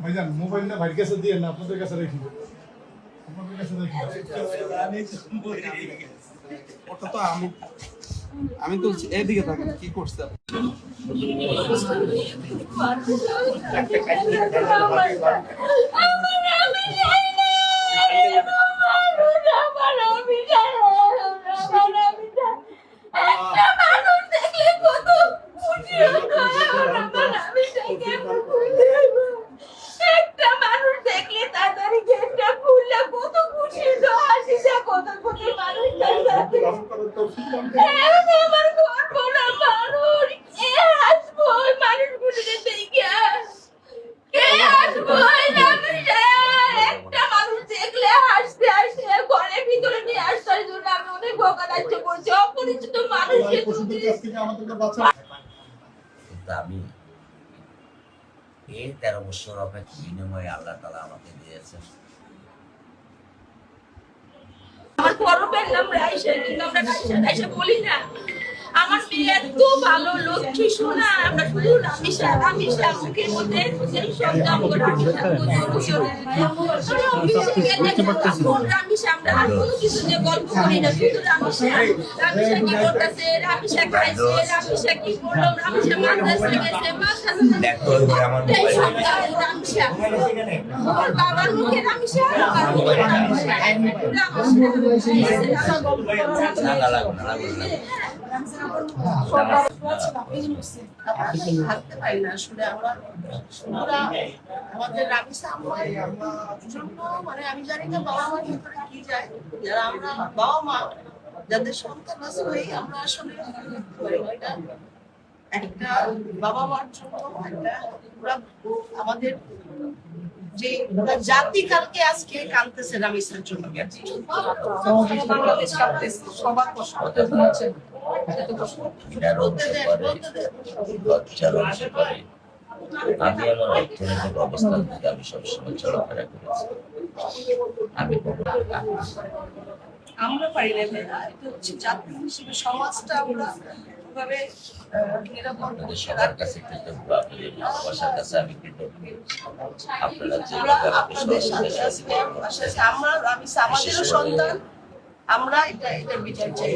ভাইজান মোবাইলটা ভাইয়ের কাছে দিয়ে না, আপনাদের কাছে রেখে ওটা তো আমি তো এদিকে থাকি, কি করছে আমি এই 13 বছর অপেক্ষা বিনিময়ে আল্লাহ তাআলা আমাকে দিয়েছেন। আমার পরবের নাম রাইসা, কিন্তু আমরা রাইসা বলি না। আমার মেয়ে এত ভালো লক্ষ্মী শোনা, আমরা শুধু রামিসা মুখের মধ্যে সেই শব্দ আমরা আর কোনো কিছু যে গল্প করি না, শুধু রামিসা কি করতেছে, রামিসা খাইছে, রামিসা কি করলো, রামিসা মাদ্রাসা গেছে, রামিসা ওর বাবার মুখে রামিসা, থাকতে পারি না আসলে। আমাদের রামিসা মানে আমি জানি না বাবা মার ভিতরে কি যায়, যারা আমরা বাবা মা যাদের সন্তান আছে হয়ে আমরা আসলে একটা বাবা মার জন্য একটা আমাদের যে জাতি কালকে আজকে কাঁদতেছে রামিসার জন্য, বাংলাদেশ কাঁদতেছে, সবার কষ্ট হচ্ছে। আমি আমার অর্থনৈতিক অবস্থান থেকে আমি সবসময় চলাফেরা করেছি। আমি আমরা পারি না, এটা হচ্ছে জাতি হিসেবে সমাজটা আমরা ভাবে সবার কাছে কৃতজ্ঞ, আপনাদের ভালোবাসার কাছে আমি কৃতজ্ঞ। আপনারা আপনাদের সাথে আমরা আমাদেরও সন্তান, আমরা এটা বিচার চাই।